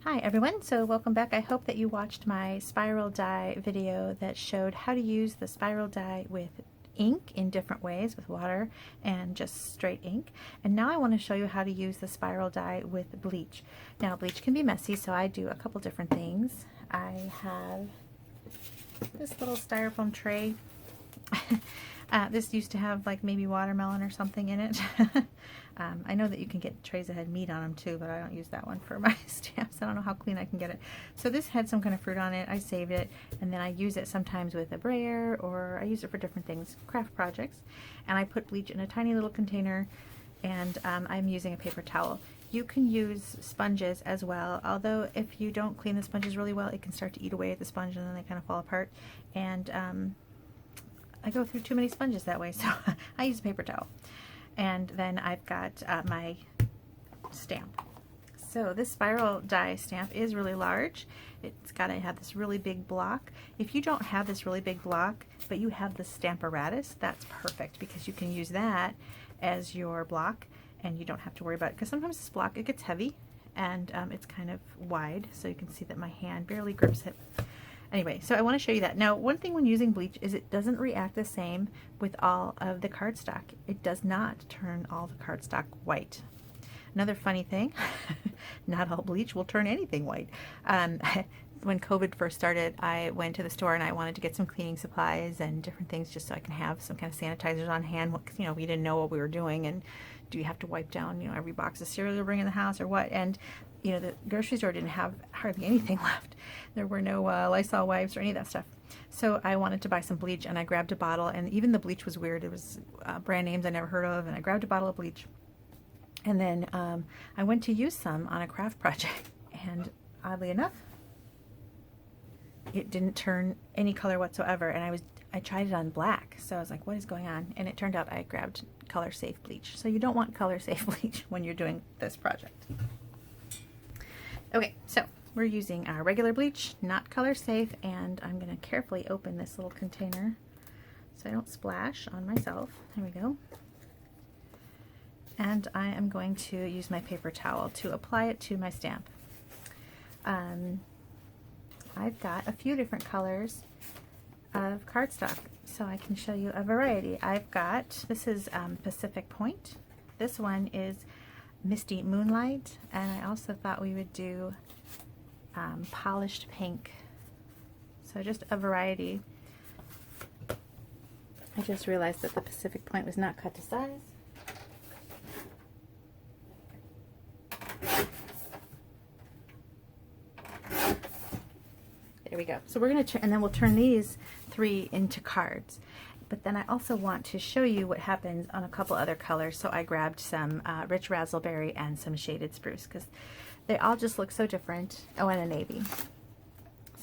Hi everyone, so welcome back. I hope that you watched my spiral die video that showed how to use the spiral die with ink in different ways, with water and just straight ink. And now I want to show you how to use the spiral die with bleach. Now bleach can be messy, so I do a couple different things. I have this little styrofoam tray. This used to have like maybe watermelon or something in it. I know that you can get trays that had meat on them too, but I don't use that one for my stamps. I don't know how clean I can get it. So this had some kind of fruit on it. I saved it, and then I use it sometimes with a brayer, or I use it for different things, craft projects. And I put bleach in a tiny little container, and I'm using a paper towel. You can use sponges as well, although if you don't clean the sponges really well, it can start to eat away at the sponge and then they kind of fall apart. And I go through too many sponges that way, so I use a paper towel. And then I've got my stamp. So this spiral die stamp is really large. It's got to have this really big block. If you don't have this really big block, but you have the Stamparatus, that's perfect because you can use that as your block and you don't have to worry about it. Because sometimes this block, it gets heavy and it's kind of wide, so you can see that my hand barely grips it. Anyway, so I want to show you that. Now, one thing when using bleach is it doesn't react the same with all of the cardstock. It does not turn all the cardstock white. Another funny thing, not all bleach will turn anything white. When COVID first started, I went to the store and I wanted to get some cleaning supplies and different things just so I can have some kind of sanitizers on hand. You know, we didn't know what we were doing, and do you have to wipe down, you know, every box of cereal you bring in the house or what? And you know, the grocery store didn't have hardly anything left. There were no Lysol wipes or any of that stuff. So I wanted to buy some bleach, and I grabbed a bottle, and even the bleach was weird. It was brand names I never heard of, and I grabbed a bottle of bleach. And then I went to use some on a craft project, and oddly enough, it didn't turn any color whatsoever. And I tried it on black, so I was like, what is going on? And it turned out I grabbed color safe bleach. So you don't want color safe bleach when you're doing this project. Okay, so we're using our regular bleach, not color safe, and I'm going to carefully open this little container so I don't splash on myself. There we go. And I am going to use my paper towel to apply it to my stamp. I've got a few different colors of cardstock, so I can show you a variety. I've got, this is Pacific Point. This one is Misty Moonlight, and I also thought we would do polished pink. So just a variety. I just realized that the Pacific Point was not cut to size. There we go. So we're going to, and then we'll turn these three into cards. But then I also want to show you what happens on a couple other colors. So I grabbed some rich raspberry and some shaded spruce because they all just look so different. Oh, and a navy.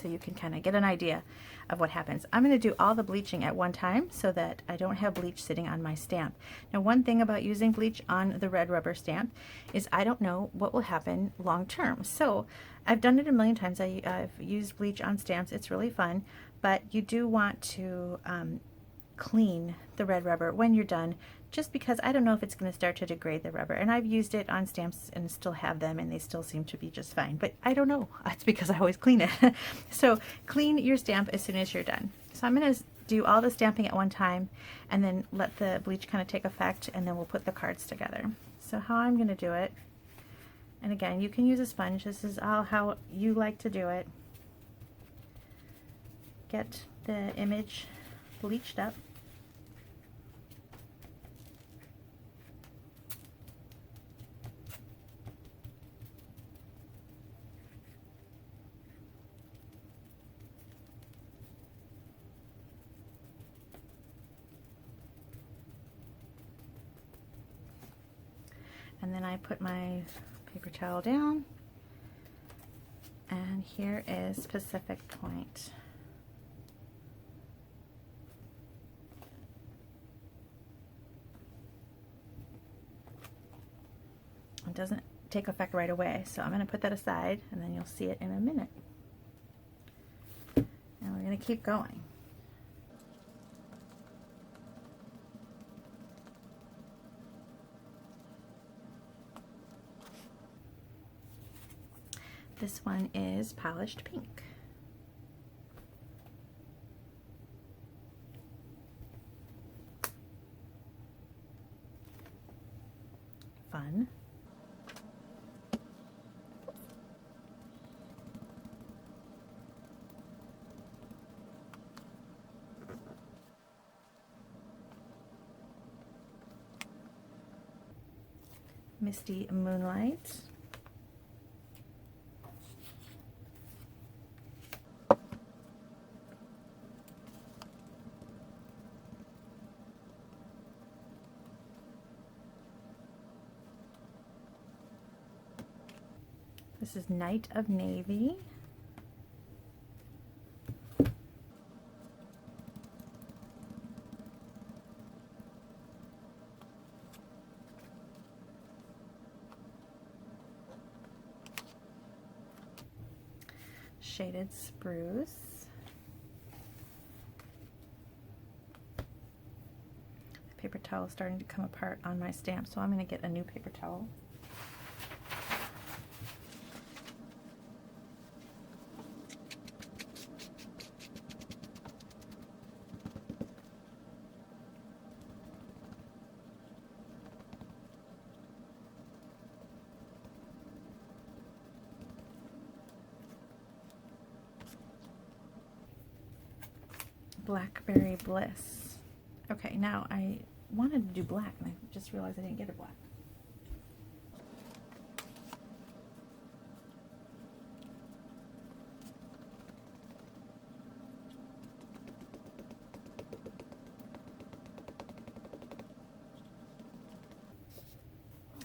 So you can kind of get an idea of what happens. I'm going to do all the bleaching at one time so that I don't have bleach sitting on my stamp. Now, one thing about using bleach on the red rubber stamp is I don't know what will happen long term. So I've done it a million times. I've used bleach on stamps. It's really fun, but you do want to clean the red rubber when you're done, just because I don't know if it's going to start to degrade the rubber. And I've used it on stamps and still have them, and they still seem to be just fine, but I don't know. It's because I always clean it. So clean your stamp as soon as you're done. So I'm going to do all the stamping at one time and then let the bleach kind of take effect, and then we'll put the cards together. So how I'm going to do it, and again, you can use a sponge. This is all how you like to do it. Get the image bleached up. And then I put my paper towel down, and here is Pacific Point. It doesn't take effect right away, so I'm going to put that aside, and then you'll see it in a minute. And we're going to keep going. This one is Polished Pink. Fun. Misty Moonlight. This is Night of Navy. Shaded Spruce. The paper towel is starting to come apart on my stamp, so I'm going to get a new paper towel. Blackberry Bliss. Okay, now I wanted to do black and I just realized I didn't get it black.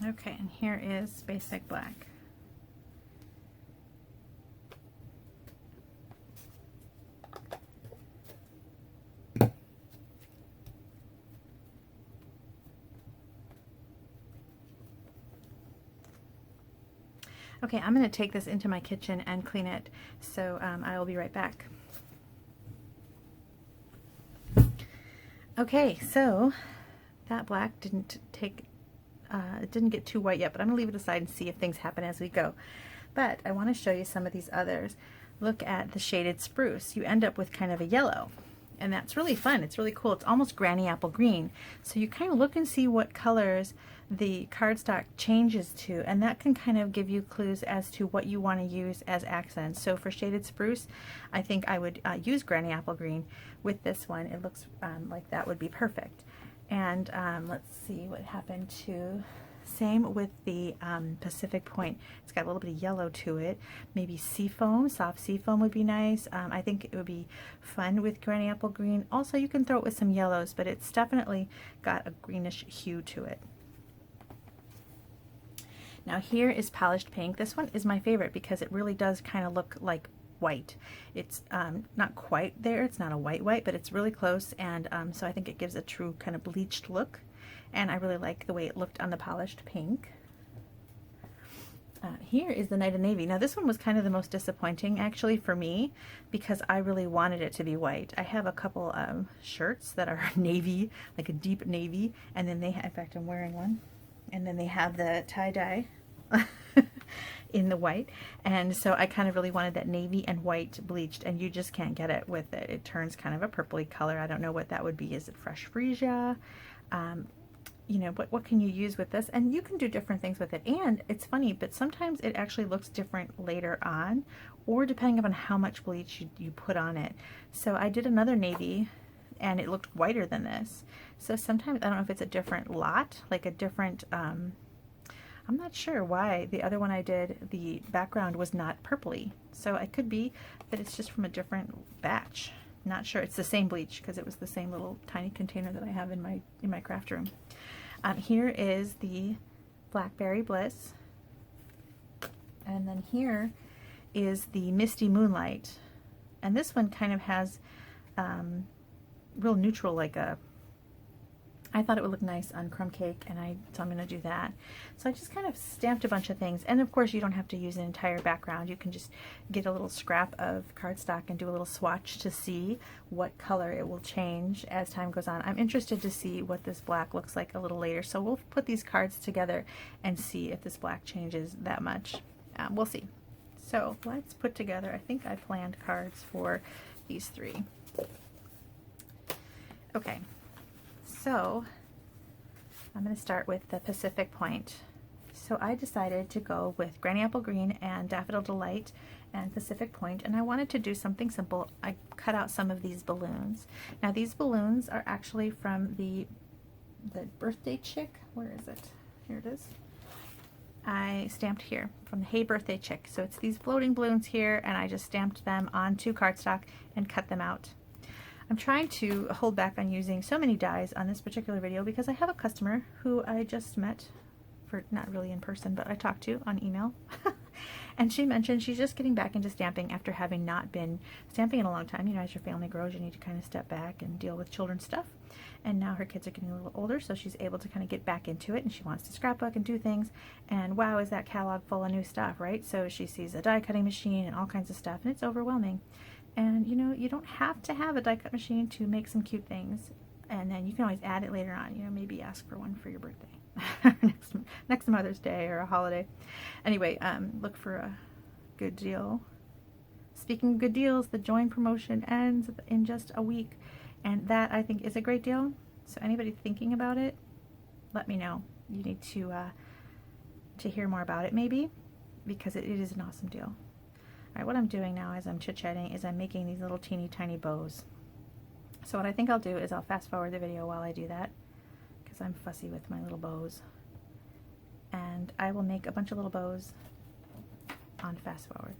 Okay, and here is Basic Black. Okay, I'm going to take this into my kitchen and clean it, so I will be right back. Okay, so that black didn't take, it didn't get too white yet, but I'm going to leave it aside and see if things happen as we go. But I want to show you some of these others. Look at the Shaded Spruce. You end up with kind of a yellow, and that's really fun. It's really cool. It's almost granny apple green. So you kind of look and see what colors the cardstock changes to, and that can kind of give you clues as to what you want to use as accents. So for Shaded Spruce, I think I would use granny apple green with this one. It looks like that would be perfect. And let's see what happened to, same with the Pacific Point. It's got a little bit of yellow to it. Maybe seafoam, soft seafoam would be nice. I think it would be fun with granny apple green. Also, you can throw it with some yellows, but it's definitely got a greenish hue to it. Now here is Polished Pink. This one is my favorite because it really does kind of look like white. It's not quite there. It's not a white, but it's really close, and so I think it gives a true kind of bleached look, and I really like the way it looked on the Polished Pink. Here is the Night of Navy. Now this one was kind of the most disappointing actually for me because I really wanted it to be white. I have a couple of shirts that are navy, like a deep navy, and then they have, in fact I'm wearing one, and then they have the tie-dye in the white, and so I kind of really wanted that navy and white bleached, and you just can't get it with it. It turns kind of a purpley color. I don't know what that would be. Is it fresh freesia? You know, what can you use with this? And you can do different things with it, and it's funny, but sometimes it actually looks different later on, or depending upon how much bleach you put on it. So I did another navy and it looked whiter than this. So sometimes, I don't know if it's a different lot, like a different, I'm not sure why the other one I did, the background was not purpley. So it could be that it's just from a different batch. Not sure. It's the same bleach because it was the same little tiny container that I have in my craft room. Here is the Blackberry Bliss. And then here is the Misty Moonlight. And this one kind of has real neutral, like a, I thought it would look nice on crumb cake, and so I'm going to do that. So I just kind of stamped a bunch of things, and of course you don't have to use an entire background. You can just get a little scrap of cardstock and do a little swatch to see what color it will change as time goes on. I'm interested to see what this black looks like a little later, so we'll put these cards together and see if this black changes that much. We'll see. So let's put together, I think I planned cards for these three. Okay, so I'm going to start with the Pacific Point. So I decided to go with Granny Apple Green and Daffodil Delight and Pacific Point, and I wanted to do something simple. I cut out some of these balloons. Now these balloons are actually from the birthday chick. Where is it? Here it is. I stamped here from the Hey Birthday Chick. So it's these floating balloons here, and I just stamped them onto cardstock and cut them out. I'm trying to hold back on using so many dies on this particular video because I have a customer who I just met, for not really in person, but I talked to on email. And she mentioned she's just getting back into stamping after having not been stamping in a long time. You know, as your family grows, you need to kind of step back and deal with children's stuff. And now her kids are getting a little older, so she's able to kind of get back into it, and she wants to scrapbook and do things. And wow, is that catalog full of new stuff, right? So she sees a die cutting machine and all kinds of stuff, and it's overwhelming. And you know, you don't have to have a die cut machine to make some cute things, and then you can always add it later on. You know, maybe ask for one for your birthday. next Mother's Day or a holiday. Anyway, look for a good deal. Speaking of good deals, the Join promotion ends in just a week, and that I think is a great deal. So anybody thinking about it, let me know. You need to hear more about it maybe, because it is an awesome deal. All right, what I'm doing now as I'm chit-chatting is I'm making these little teeny tiny bows. So what I think I'll do is I'll fast forward the video while I do that, because I'm fussy with my little bows. And I will make a bunch of little bows on fast forward.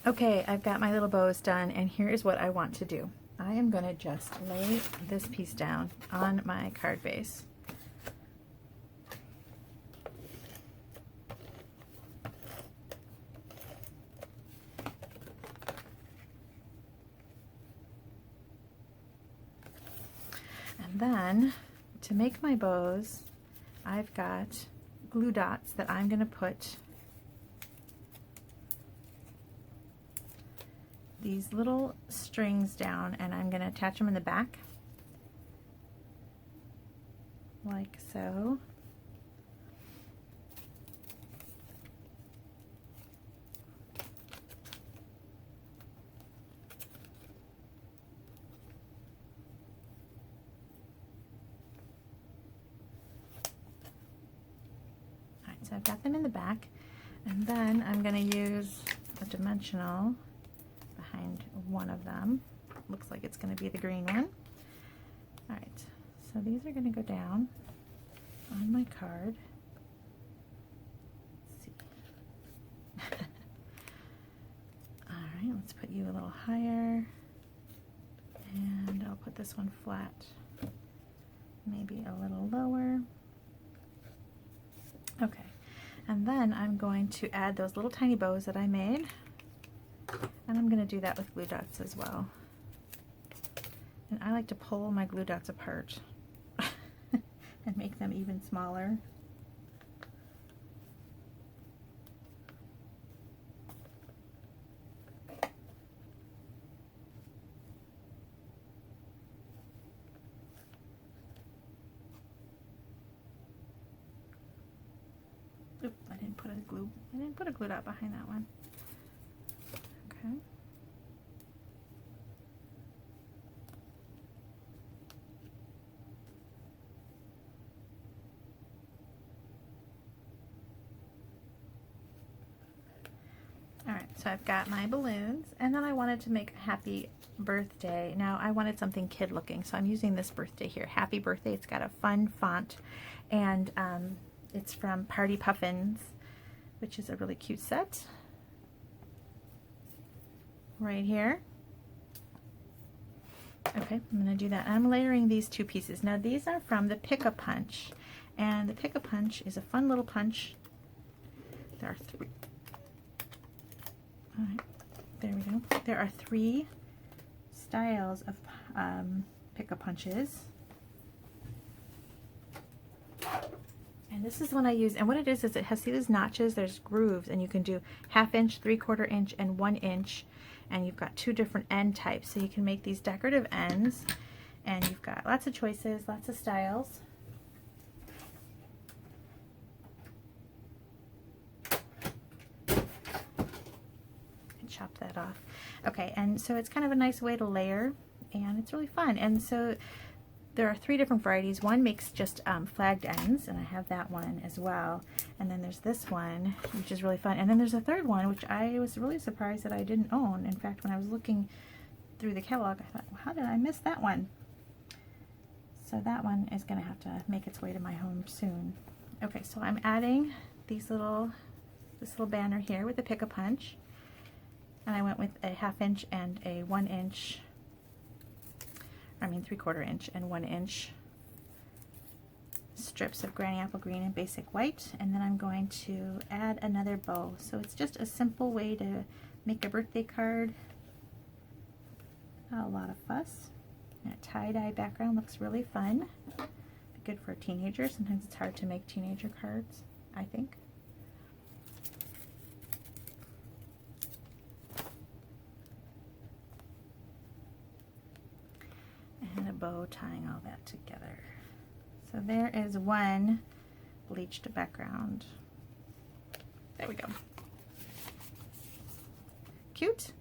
Okay, I've got my little bows done, and here is what I want to do. I am going to just lay this piece down on my card base. And then, to make my bows, I've got glue dots that I'm going to put these little strings down, and I'm going to attach them in the back like so. Alright, so I've got them in the back, and then I'm going to use a dimensional behind one of them. Looks like it's going to be the green one. Alright, so these are going to go down on my card. Let's see. Alright, let's put you a little higher, and I'll put this one flat, maybe a little lower. Okay, and then I'm going to add those little tiny bows that I made. And I'm going to do that with glue dots as well. And I like to pull my glue dots apart and make them even smaller. Oop, I didn't put a glue dot behind that one. Okay. Alright, so I've got my balloons, and then I wanted to make a happy birthday. Now I wanted something kid looking, so I'm using this birthday here. Happy birthday. It's got a fun font, and it's from Party Puffins, which is a really cute set. Right here. Okay, I'm going to do that. I'm layering these two pieces. Now these are from the Pick-a-Punch, and the Pick-a-Punch is a fun little punch. There are three. All right, there we go. There are three styles of Pick-a-Punches, And this is one I use, and what it is it has, see these notches, there's grooves, and you can do 1/2 inch, 3/4 inch, and 1 inch, and you've got 2 different end types, so you can make these decorative ends, and you've got lots of choices, lots of styles. And chop that off. Okay, and so it's kind of a nice way to layer, and it's really fun. And so there are 3 different varieties. One makes just flagged ends, and I have that one as well. And then there's this one, which is really fun. And then there's a third one, which I was really surprised that I didn't own. In fact, when I was looking through the catalog, I thought, well, how did I miss that one? So that one is going to have to make its way to my home soon. Okay, so I'm adding this little banner here with the Pick-a-Punch. And I went with a 1/2 inch and a 1 inch, 3/4 inch and 1 inch strips of Granny Apple Green and Basic White, and then I'm going to add another bow. So it's just a simple way to make a birthday card. Not a lot of fuss. And a tie-dye background looks really fun. Good for a teenager. Sometimes it's hard to make teenager cards, I think. And a bow tying all that together. So there is one bleached background. There we go. Cute.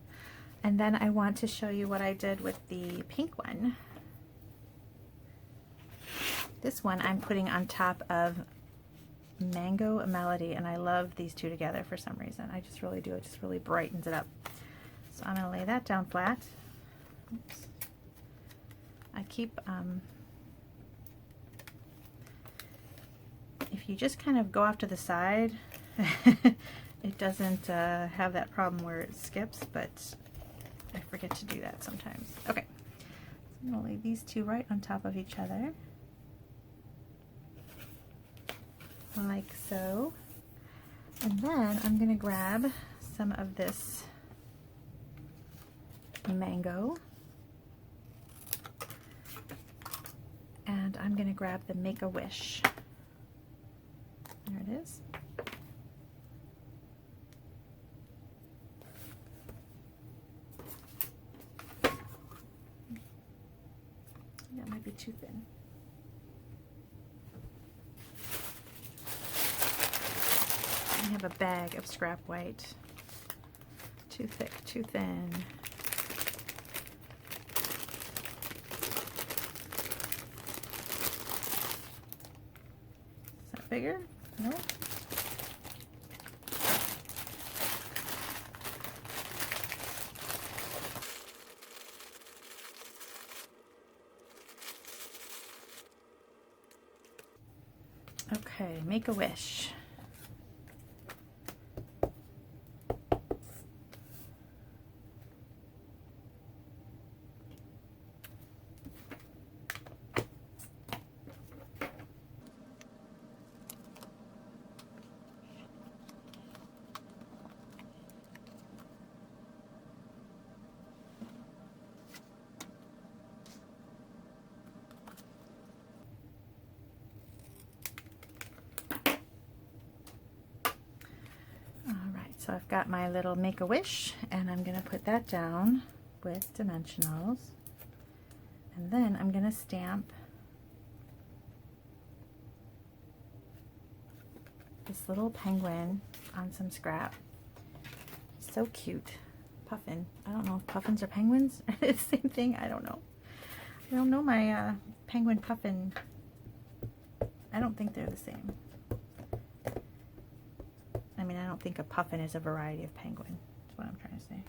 And then I want to show you what I did with the pink one. This one I'm putting on top of Mango Melody, and I love these two together for some reason. I just really do. It just really brightens it up. So I'm going to lay that down flat. Oops. I keep, if you just kind of go off to the side, it doesn't have that problem where it skips, but I forget to do that sometimes. Okay, so I'm going to lay these two right on top of each other, like so. And then I'm going to grab some of this mango, and I'm going to grab the Make-A-Wish. There it is. That might be too thin. I have a bag of scrap white. Too thick, too thin. Bigger? No? Okay, Make-A-Wish. So I've got my little Make-A-Wish, and I'm going to put that down with dimensionals, and then I'm going to stamp this little penguin on some scrap. So cute. Puffin. I don't know if puffins are penguins. It's the same thing. I don't know. I don't know my penguin puffin. I don't think they're the same. I mean, I don't think a puffin is a variety of penguin. That's what I'm trying to say.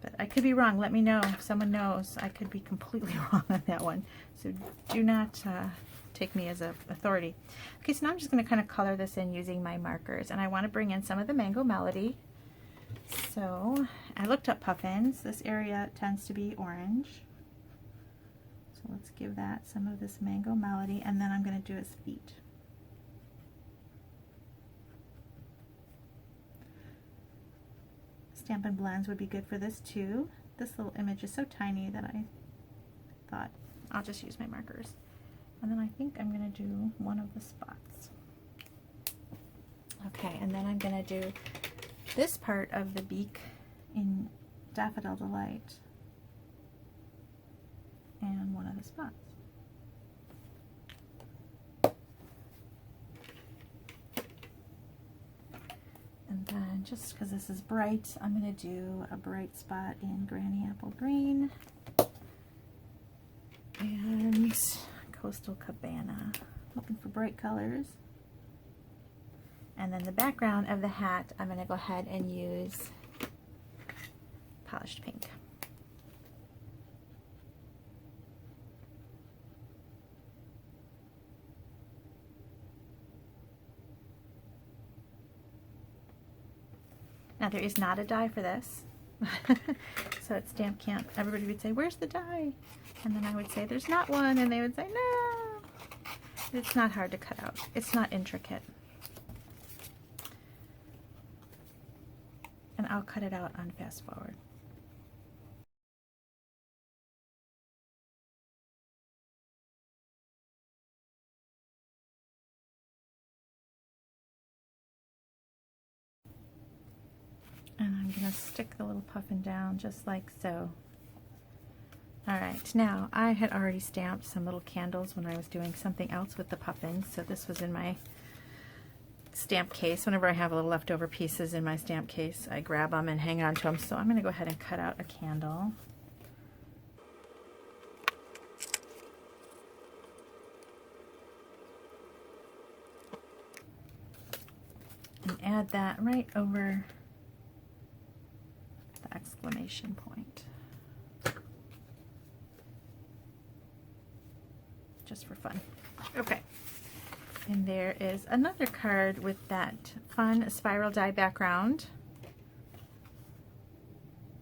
But I could be wrong. Let me know if someone knows. I could be completely wrong on that one. So do not take me as an authority. Okay, so now I'm just going to kind of color this in using my markers. And I want to bring in some of the Mango Melody. So I looked up puffins. This area tends to be orange. So let's give that some of this Mango Melody. And then I'm going to do his feet. Stampin' Blends would be good for this too. This little image is so tiny that I thought I'll just use my markers. And then I think I'm going to do one of the spots. Okay, and then I'm going to do this part of the beak in Daffodil Delight and one of the spots. And then, just because this is bright, I'm going to do a bright spot in Granny Apple Green and Coastal Cabana. Looking for bright colors. And then the background of the hat, I'm going to go ahead and use Polished Pink. Now there is not a die for this. So at Stamp Camp, everybody would say, "Where's the die?" And then I would say, "There's not one." And they would say, "No." It's not hard to cut out. It's not intricate. And I'll cut it out on fast forward. And I'm going to stick the little puffin down just like so. Alright, now I had already stamped some little candles when I was doing something else with the puffins, so this was in my stamp case. Whenever I have a little leftover pieces in my stamp case, I grab them and hang on to them. So I'm going to go ahead and cut out a candle. And add that right over the exclamation point. Just for fun. Okay. And there is another card with that fun spiral die background.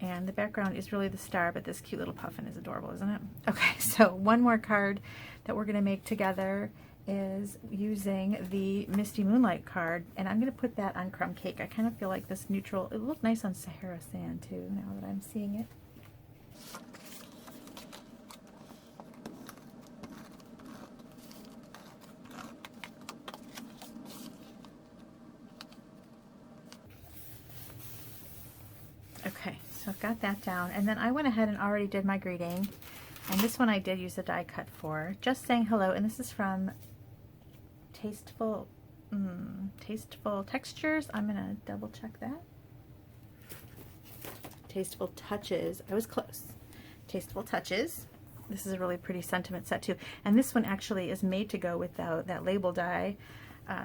And the background is really the star, but this cute little puffin is adorable, isn't it? Okay, so one more card that we're going to make together is using the Misty Moonlight card, and I'm going to put that on crumb cake. I kind of feel like this neutral, it would look nice on Sahara sand too, now that I'm seeing it. Okay, so I've got that down, and then I went ahead and already did my greeting, and this one I did use a die cut for, just saying hello, and this is from Tasteful Textures. I'm gonna double check that. Tasteful Touches. I was close. Tasteful Touches. This is a really pretty sentiment set too, and this one actually is made to go with that label die.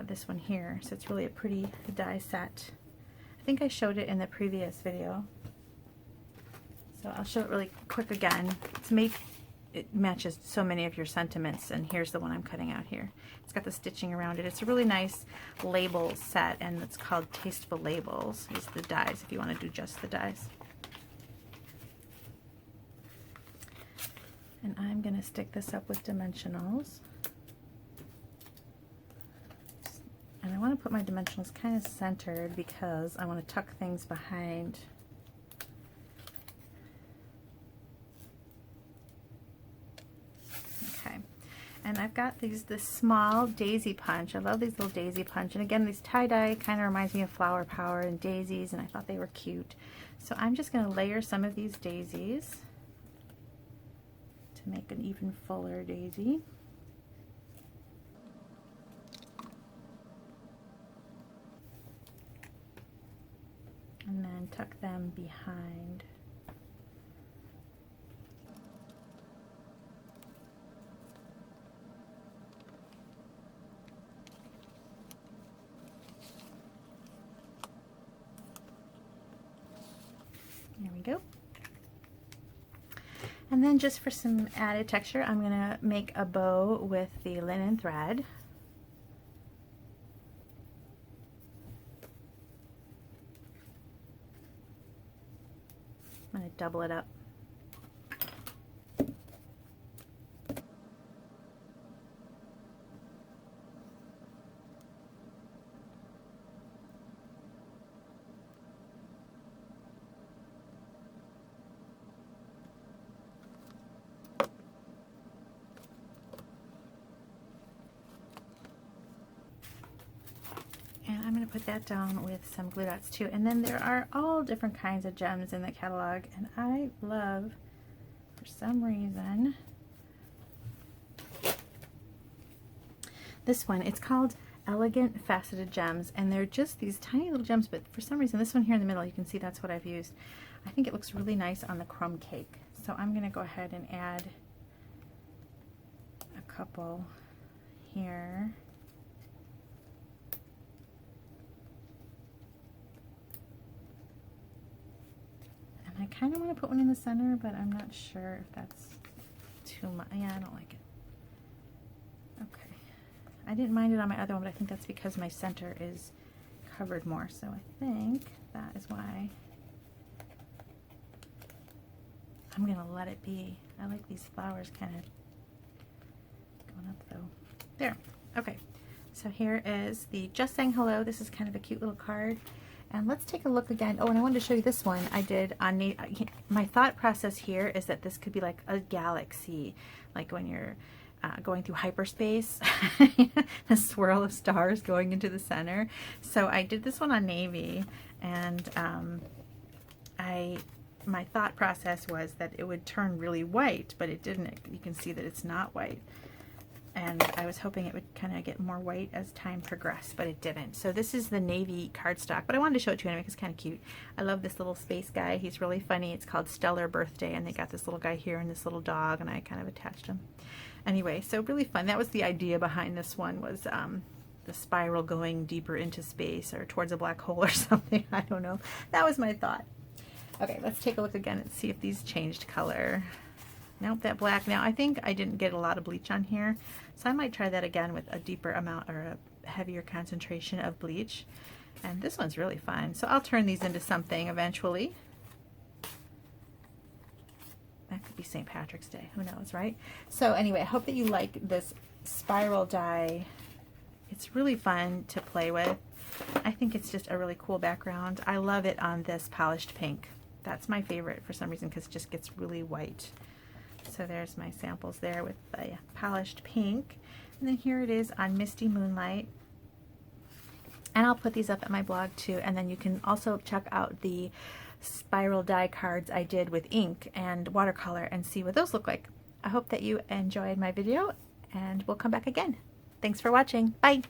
This one here, so it's really a pretty die set. I think I showed it in the previous video, so I'll show it really quick again. It matches so many of your sentiments, and here's the one I'm cutting out here. It's got the stitching around it. It's a really nice label set, and it's called Tasteful Labels. Is the dies if you want to do just the dies. And I'm going to stick this up with dimensionals. And I want to put my dimensionals kind of centered because I want to tuck things behind. Okay, and I've got this small daisy punch. I love these little daisy punch. And again, these tie-dye kind of reminds me of Flower Power and daisies, and I thought they were cute. So I'm just going to layer some of these daisies to make an even fuller daisy. And then tuck them behind. There we go. And then just for some added texture, I'm going to make a bow with the linen thread. I'm going to double it up. going to put that down with some glue dots too. And then there are all different kinds of gems in the catalog, and I love, for some reason, this one. It's called Elegant Faceted Gems, and they're just these tiny little gems, but for some reason this one here in the middle, you can see that's what I've used. I think it looks really nice on the crumb cake, so I'm going to go ahead and add a couple here. And I kind of want to put one in the center, but I'm not sure if that's too much. Yeah, I don't like it. Okay. I didn't mind it on my other one, but I think that's because my center is covered more, so I think that is why I'm going to let it be. I like these flowers kind of going up though. There. Okay. So here is the Just Saying Hello. This is kind of a cute little card. And let's take a look again. Oh, and I wanted to show you this one I did on, my thought process here is that this could be like a galaxy, like when you're going through hyperspace, a swirl of stars going into the center. So I did this one on navy, and my thought process was that it would turn really white, but it didn't. You can see that it's not white. And I was hoping it would kind of get more white as time progressed, but it didn't. So this is the navy cardstock, but I wanted to show it to you anyway because it's kind of cute. I love this little space guy. He's really funny. It's called Stellar Birthday, and they got this little guy here and this little dog, and I kind of attached him. Anyway, so really fun. That was the idea behind this one, was the spiral going deeper into space or towards a black hole or something. I don't know. That was my thought. Okay, let's take a look again and see if these changed color. Nope, that black. Now, I think I didn't get a lot of bleach on here, so I might try that again with a deeper amount or a heavier concentration of bleach. And this one's really fun. So I'll turn these into something eventually. That could be St. Patrick's Day. Who knows, right? So anyway, I hope that you like this spiral die. It's really fun to play with. I think it's just a really cool background. I love it on this polished pink. That's my favorite for some reason because it just gets really white. So there's my samples there with the polished pink. And then here it is on Misty Moonlight. And I'll put these up at my blog too. And then you can also check out the spiral die cards I did with ink and watercolor and see what those look like. I hope that you enjoyed my video, and we'll come back again. Thanks for watching. Bye!